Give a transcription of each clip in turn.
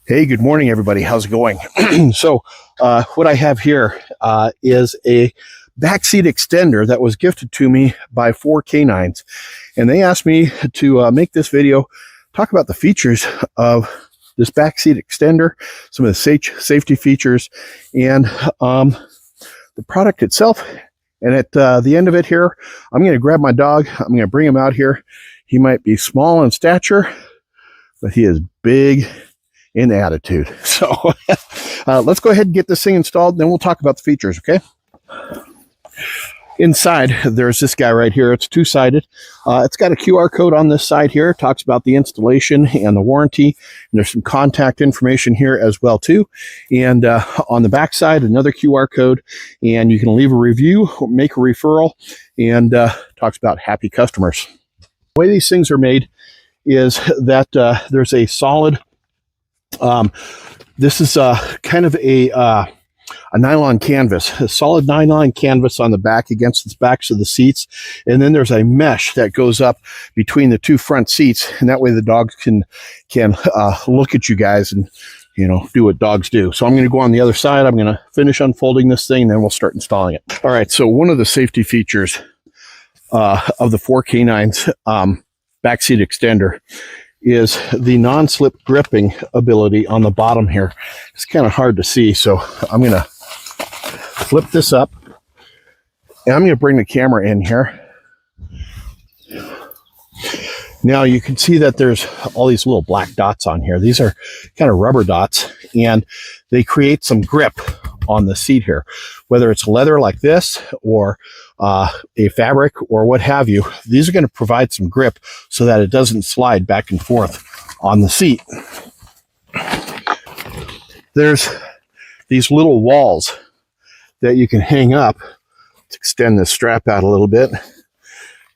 Hey, good morning, everybody. How's it going? So what I have here is a backseat extender that was gifted to me by 4Knines. And they asked me to make this video, talk about the features of this backseat extender, some of the safety features, and the product itself. And at the end of it here, I'm going to grab my dog. I'm going to bring him out here. He might be small in stature, but he is big in attitude. So let's go ahead and get this thing installed, then we'll talk about the features, okay? Inside, there's this guy right here. It's two-sided. It's got a QR code on this side here. It talks about the installation and the warranty. And there's some contact information here as well, too. And on the back side, another QR code. And you can leave a review, or make a referral, and talks about happy customers. The way these things are made is that there's a solid this is kind of a nylon canvas, a solid nylon canvas on the back against the backs of the seats. And then there's a mesh that goes up between the two front seats. And that way the dogs can look at you guys and, you know, do what dogs do. So I'm going to go on the other side. I'm going to finish unfolding this thing, and then we'll start installing it. All right. So one of the safety features of the 4Knines backseat extender is the non-slip gripping ability on the bottom here. It's kind of hard to see, so I'm going to flip this up, and I'm going to bring the camera in here. Now you can see that there's all these little black dots on here. These are kind of rubber dots, and they create some grip on the seat here. Whether it's leather like this or a fabric or what have you, these are going to provide some grip so that it doesn't slide back and forth on the seat. There's these little walls that you can hang up. Let's extend this strap out a little bit,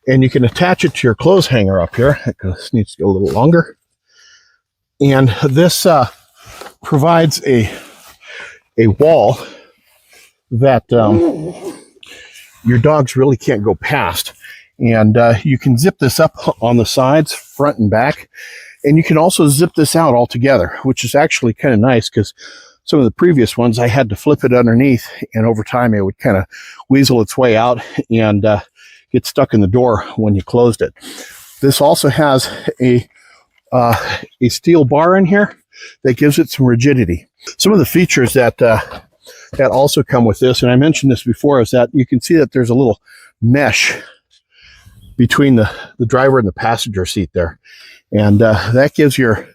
and you can attach it to your clothes hanger up here. It needs to go a little longer, and this provides a wall that your dogs really can't go past. And you can zip this up on the sides, front and back. And you can also zip this out altogether, which is actually kind of nice, because some of the previous ones I had to flip it underneath, and over time it would kind of weasel its way out and get stuck in the door when you closed it. This also has a steel bar in here that gives it some rigidity. Some of the features that also come with this, and I mentioned this before, is that you can see that there's a little mesh between the driver and the passenger seat there. And that gives your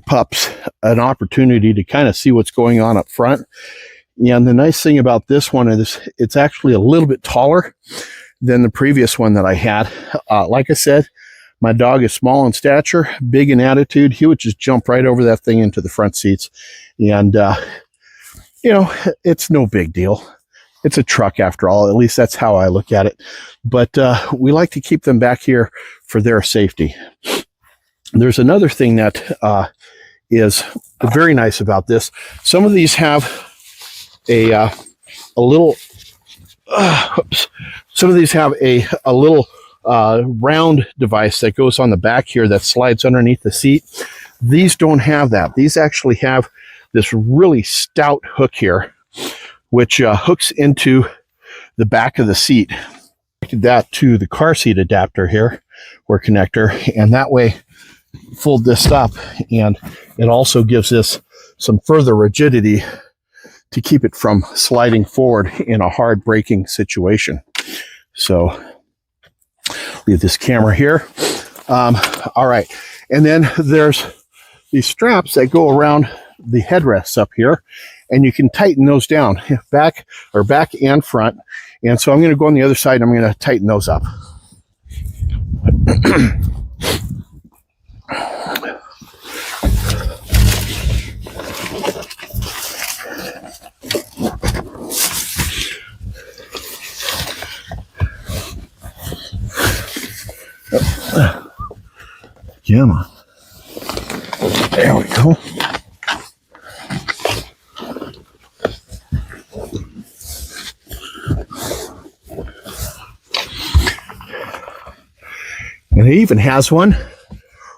pups an opportunity to kind of see what's going on up front. And the nice thing about this one is it's actually a little bit taller than the previous one that I had. Like I said, my dog is small in stature, big in attitude. He would just jump right over that thing into the front seats. And, you know, it's no big deal. It's a truck after all. At least that's how I look at it. But we like to keep them back here for their safety. There's another thing that is very nice about this. Some of these have a little, some of these have a little round device that goes on the back here that slides underneath the seat. These don't have that. These actually have this really stout hook here, which hooks into the back of the seat. Connected that to the car seat adapter here, or connector, and that way fold this up, and it also gives this some further rigidity to keep it from sliding forward in a hard braking situation. So leave this camera here. All right, and then there's these straps that go around the headrests up here, and you can tighten those down, back and front. And so I'm going to go on the other side, and I'm going to tighten those up. Come on. There we go. And it even has one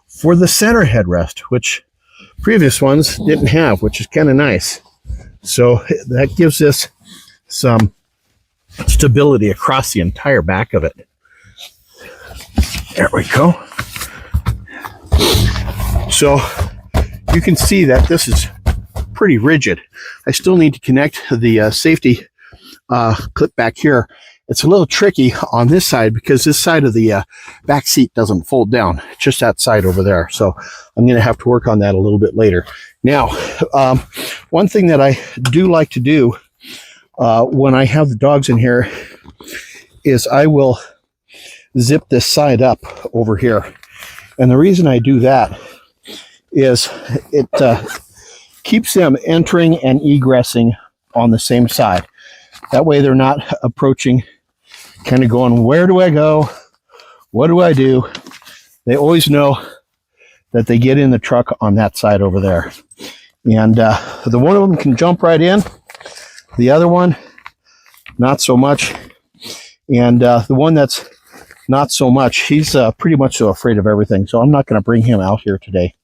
for the center headrest, which previous ones didn't have, which is kind of nice. So that gives this some stability across the entire back of it. There we go. So you can see that this is pretty rigid. I still need to connect the safety clip back here. It's a little tricky on this side because this side of the back seat doesn't fold down, just that side over there. So I'm going to have to work on that a little bit later. Now, one thing that I do like to do when I have the dogs in here is I will zip this side up over here. And the reason I do that is it keeps them entering and egressing on the same side. That way they're not approaching, kind of going, where do I go? What do I do? They always know that they get in the truck on that side over there. And the one of them can jump right in. The other one, not so much. And the one that's not so much, he's pretty much so afraid of everything. So I'm not going to bring him out here today.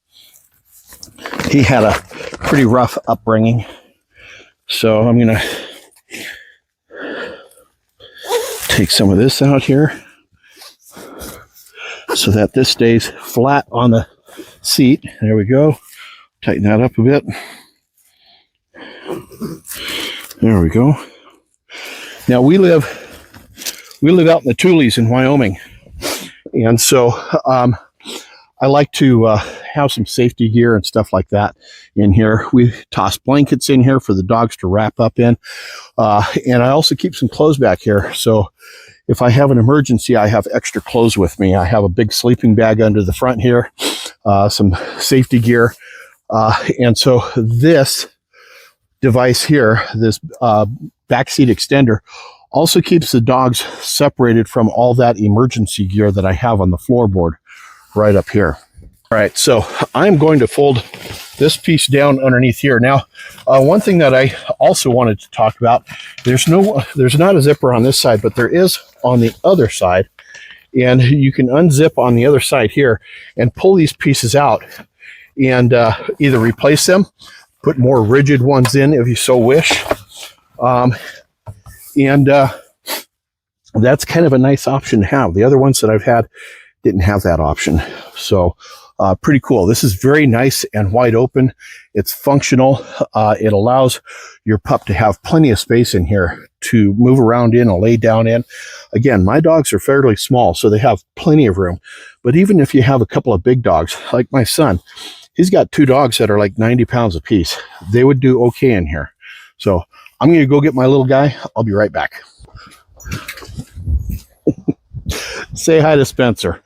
He had a pretty rough upbringing. So I'm going to take some of this out here so that this stays flat on the seat. There we go. Tighten that up a bit. There we go. Now we live out in the Tules in Wyoming, and so I like to have some safety gear and stuff like that in here. We toss blankets in here for the dogs to wrap up in, and I also keep some clothes back here. So if I have an emergency, I have extra clothes with me. I have a big sleeping bag under the front here, some safety gear, and so this device here, this backseat extender, also keeps the dogs separated from all that emergency gear that I have on the floorboard right up here. All right, so I'm going to fold this piece down underneath here. Now, one thing that I also wanted to talk about, there's not a zipper on this side, but there is on the other side. And you can unzip on the other side here and pull these pieces out and either replace them, put more rigid ones in if you so wish. That's kind of a nice option to have. The other ones that I've had didn't have that option. So pretty cool. This is very nice and wide open. It's functional. It allows your pup to have plenty of space in here to move around in and lay down in. Again, my dogs are fairly small, so they have plenty of room. But even if you have a couple of big dogs, like my son, he's got 2 dogs that are like 90 pounds apiece. They would do okay in here. So I'm going to go get my little guy. I'll be right back. Say hi to Spencer.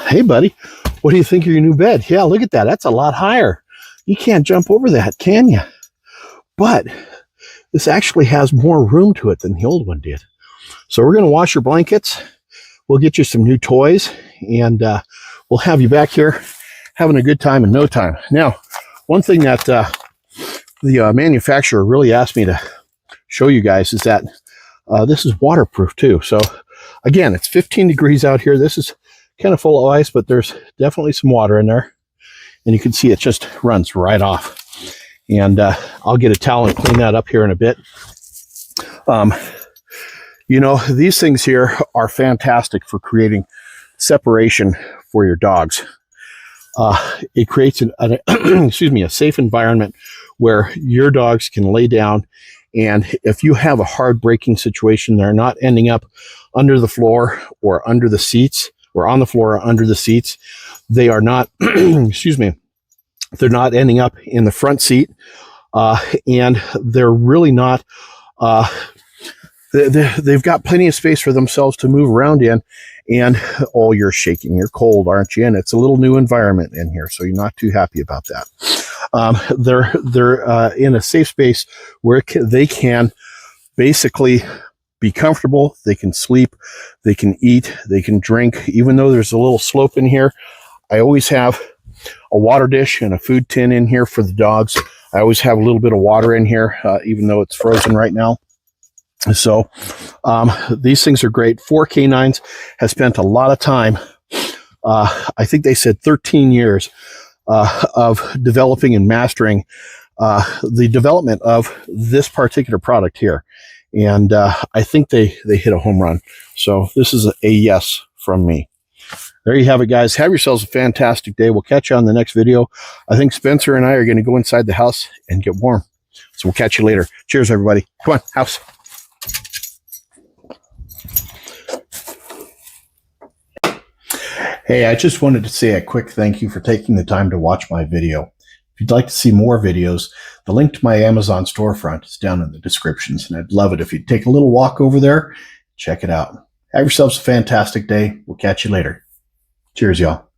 Hey, buddy. What do you think of your new bed? Yeah, look at that. That's a lot higher. You can't jump over that, can you? But this actually has more room to it than the old one did. So we're going to wash your blankets. We'll get you some new toys, and we'll have you back here having a good time in no time. Now, one thing that the manufacturer really asked me to show you guys is that this is waterproof too. So again, it's 15 degrees out here. This is kind of full of ice, but there's definitely some water in there. And you can see it just runs right off. And I'll get a towel and clean that up here in a bit. You know, these things here are fantastic for creating separation for your dogs. It creates a safe environment where your dogs can lay down, and if you have a hard braking situation, they're not ending up under the floor or under the seats, or on the floor or under the seats. They are not, they're not ending up in the front seat, and they're really not, they've got plenty of space for themselves to move around in. And, oh, you're shaking. You're cold, aren't you? And it's a little new environment in here, so you're not too happy about that. They're in a safe space where they can basically be comfortable. They can sleep. They can eat. They can drink. Even though there's a little slope in here, I always have a water dish and a food tin in here for the dogs. I always have a little bit of water in here, even though it's frozen right now. So these things are great. 4Knines has spent a lot of time. I think they said 13 years of developing and mastering the development of this particular product here. And I think they hit a home run. So this is a yes from me. There you have it, guys. Have yourselves a fantastic day. We'll catch you on the next video. I think Spencer and I are going to go inside the house and get warm. So we'll catch you later. Cheers, everybody. Come on, house. Hey, I just wanted to say a quick thank you for taking the time to watch my video. If you'd like to see more videos, the link to my Amazon storefront is down in the descriptions, and I'd love it if you'd take a little walk over there, check it out. Have yourselves a fantastic day. We'll catch you later. Cheers, y'all.